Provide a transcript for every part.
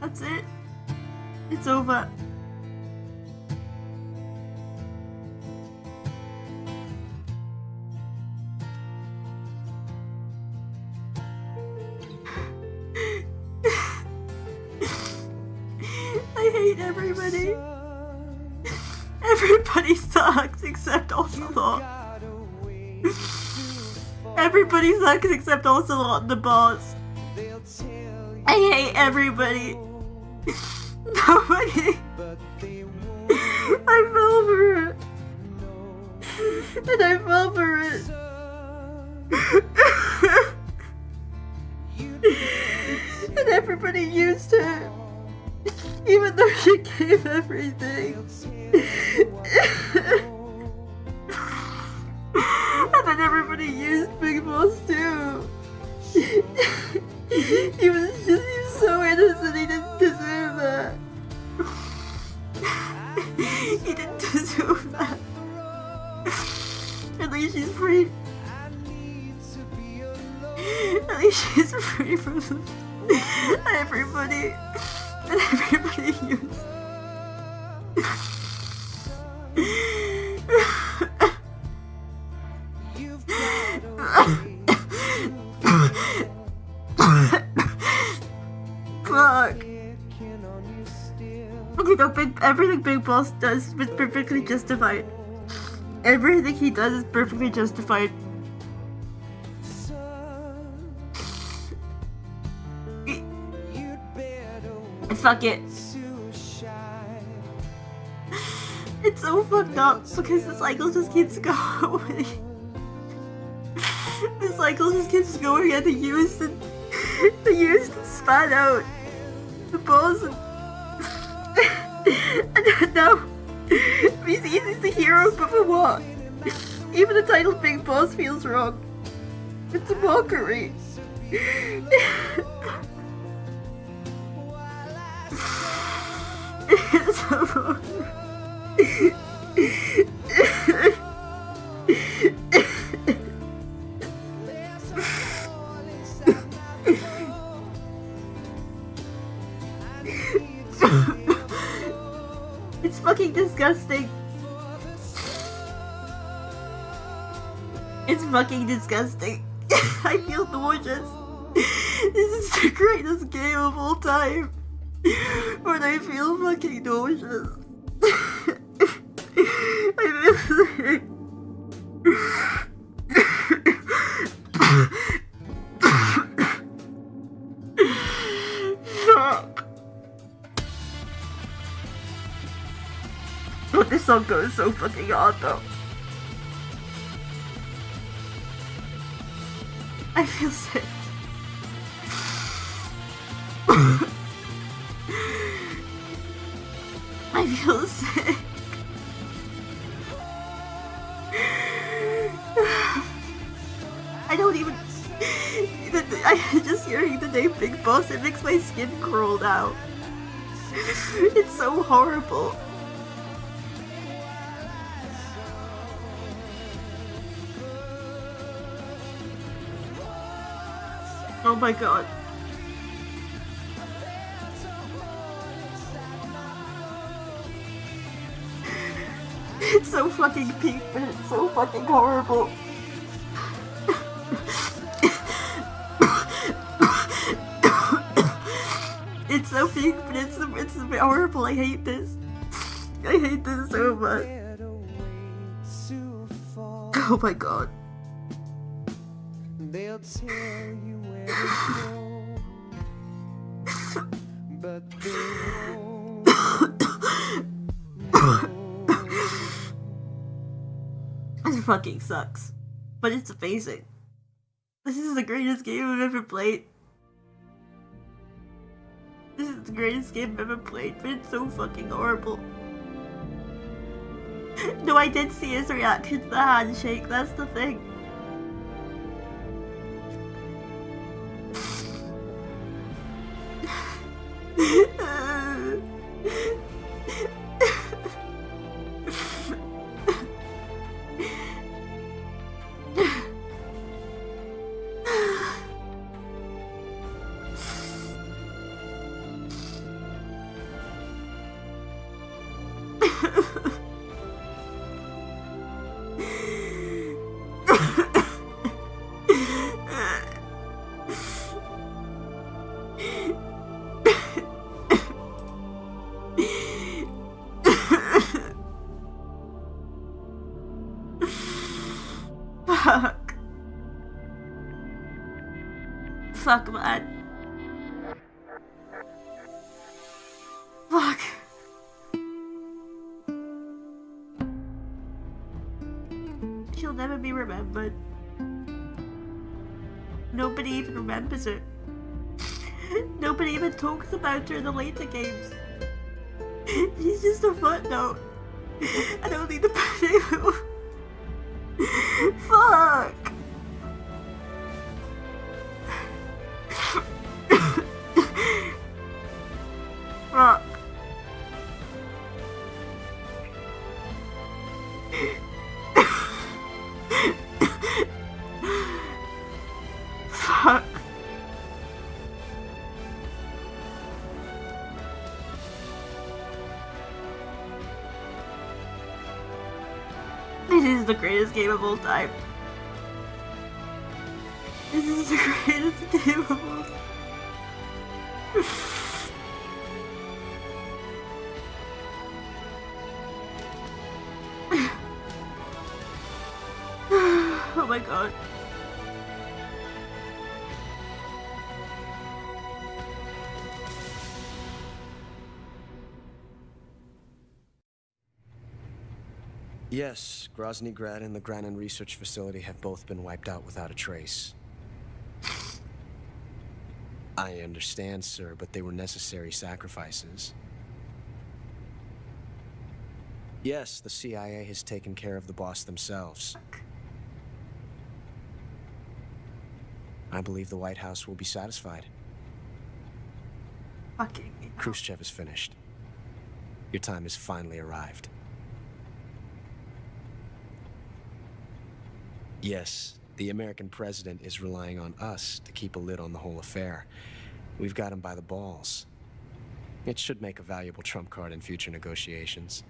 That's it. It's over. I hate everybody. Everybody sucks except Ocelot. Everybody sucks except Ocelot and the boss. I hate everybody. Nobody. I fell for it. And I fell for it. And everybody used her. Even though she gave everything. And then everybody used Big Boss too. He was so innocent, he didn't deserve that. He didn't deserve that. At least she's free. At least she's free from everybody. And everybody used. Fuck. Okay, no, everything Big Boss does is perfectly justified. Everything he does is perfectly justified. Fuck it. It's so fucked up because the cycle just keeps going. The cycle just keeps going and the used spat out the boss and now he's the hero, but for what? Even the title Big Boss feels wrong. It's a mockery. It's so wrong. It's fucking disgusting. It's fucking disgusting. I feel nauseous. This is the greatest game of all time. When I feel fucking nauseous. I feel sick. Fuck. But this song goes so fucking hard though. I feel sick. I feel sick. I don't even... I just hearing the name Big Boss, it makes my skin crawl now. It's so horrible. Oh my god. It's so fucking peak, but it's so fucking horrible. It's so peak, but it's horrible. I hate this. I hate this so much. Oh my god. They'll tell you where to go, but they won't. This fucking sucks, but it's amazing. This is the greatest game I've ever played. This is the greatest game I've ever played, but it's so fucking horrible. No, I did see his reaction to the handshake, that's the thing. Fuck. Fuck, man. Fuck. She'll never be remembered. Nobody even remembers her. Nobody even talks about her in the later games. She's just a footnote. And only the potato. Fuck. Fuck. Fuck. This is the greatest game of all time. This is the greatest game of all time. Oh my god. Yes, Grozny Grad and the Granin Research Facility have both been wiped out without a trace. I understand, sir, but they were necessary sacrifices. Yes, the CIA has taken care of the boss themselves. I believe the White House will be satisfied. Fucking. Khrushchev is finished. Your time has finally arrived. Yes, the American president is relying on us to keep a lid on the whole affair. We've got him by the balls. It should make a valuable trump card in future negotiations.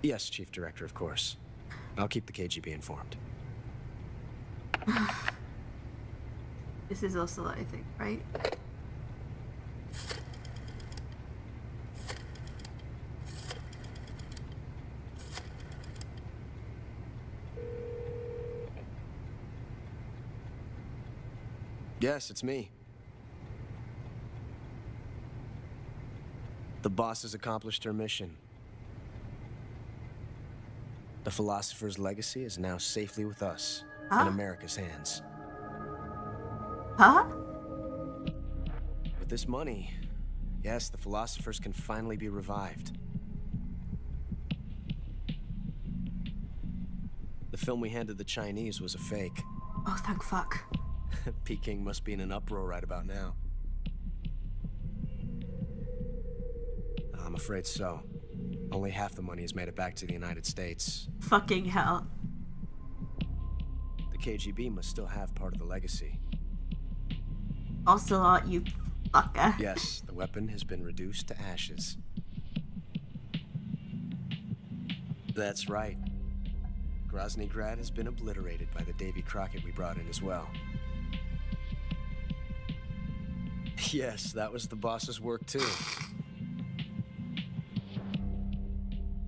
Yes, Chief Director, of course. I'll keep the KGB informed. This is also, I think, right? Yes, it's me. The boss has accomplished her mission. The philosopher's legacy is now safely with us, in America's hands. Huh? With this money, yes, the philosophers can finally be revived. The film we handed the Chinese was a fake. Oh, thank fuck. Peking must be in an uproar right about now. I'm afraid so. Only half the money has made it back to the United States. Fucking hell. The KGB must still have part of the legacy. Ocelot, you fucker. Yes, the weapon has been reduced to ashes. That's right. Grozny Grad has been obliterated by the Davy Crockett we brought in as well. Yes, that was the boss's work too.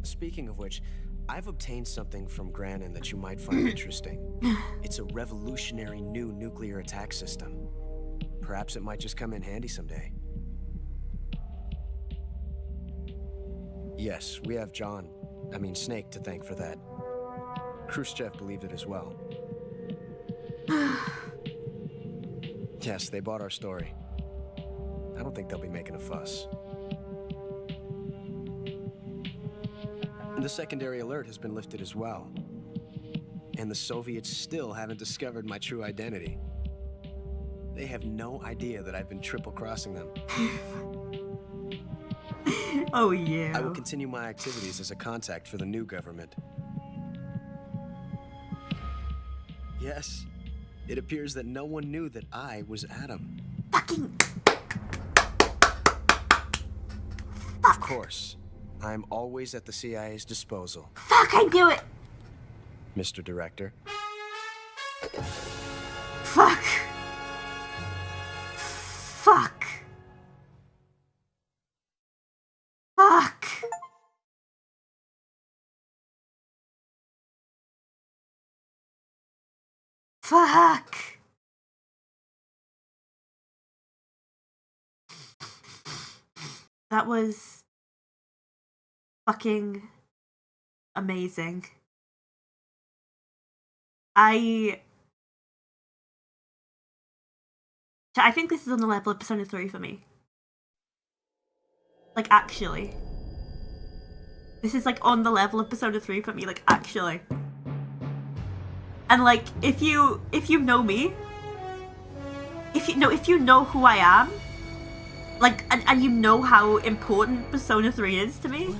Speaking of which, I've obtained something from Granin that you might find interesting. It's a revolutionary new nuclear attack system. Perhaps it might just come in handy someday. Yes, we have Snake to thank for that. Khrushchev believed it as well. Yes, they bought our story. I don't think they'll be making a fuss. The secondary alert has been lifted as well. And the Soviets still haven't discovered my true identity. They have no idea that I've been triple-crossing them. Oh, yeah. I will continue my activities as a contact for the new government. Yes, it appears that no one knew that I was Adam. Fucking... Of course. I'm always at the CIA's disposal. Fuck, I knew it! Mr. Director. Fuck. Fuck. Fuck. Fuck. That was fucking amazing. I think this is on the level of Persona 3 for me. Like, actually. This is, like, on the level of Persona 3 for me, like, actually. And, like, if you know me, if you know who I am, like, and you know how important Persona 3 is to me,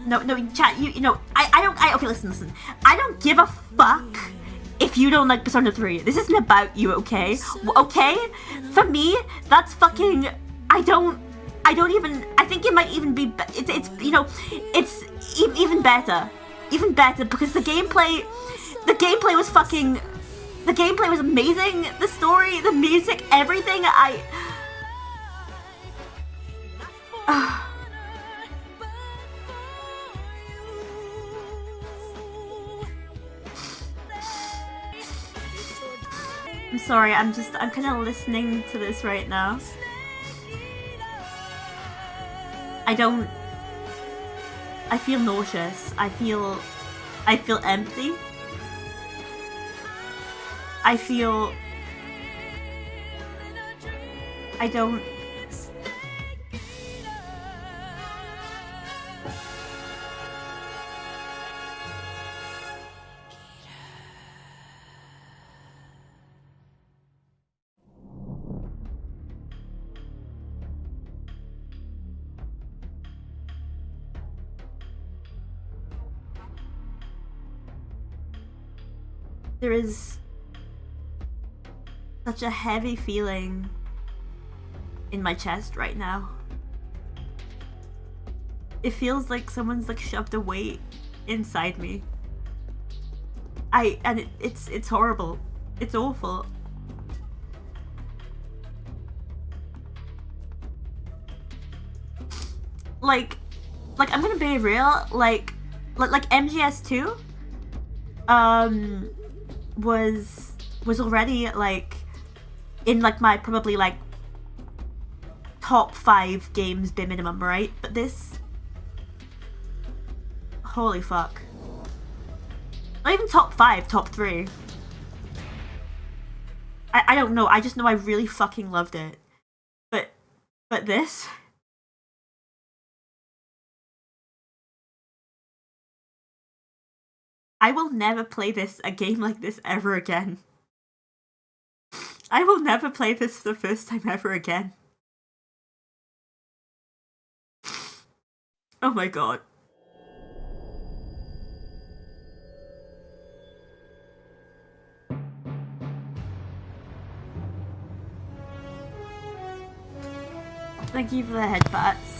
No, chat, you know, okay, listen. I don't give a fuck if you don't like Persona 3. This isn't about you, okay? Okay? For me, that's fucking, I think it might even be, it's you know, it's even better. Even better, because the gameplay was fucking, the gameplay was amazing, the story, the music, everything, I'm sorry, I'm kind of listening to this right now. I feel nauseous. I feel empty. There is such a heavy feeling in my chest right now. It feels like someone's like shoved a weight inside me. It's horrible. It's awful. Like I'm gonna be real, like MGS2 was already like in like my probably like top 5 games by minimum, right? But this, holy fuck, not even top 5, top 3. I don't know, I just know I really fucking loved it, but this, I will never play a game like this ever again. I will never play this for the first time ever again. Oh my god. Thank you for the headbutts.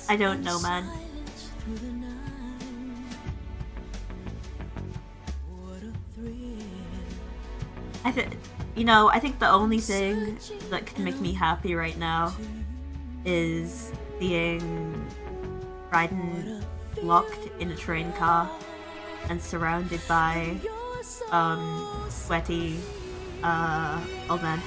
I don't know, man. I think the only thing that can make me happy right now is seeing Raiden locked in a train car and surrounded by sweaty old men.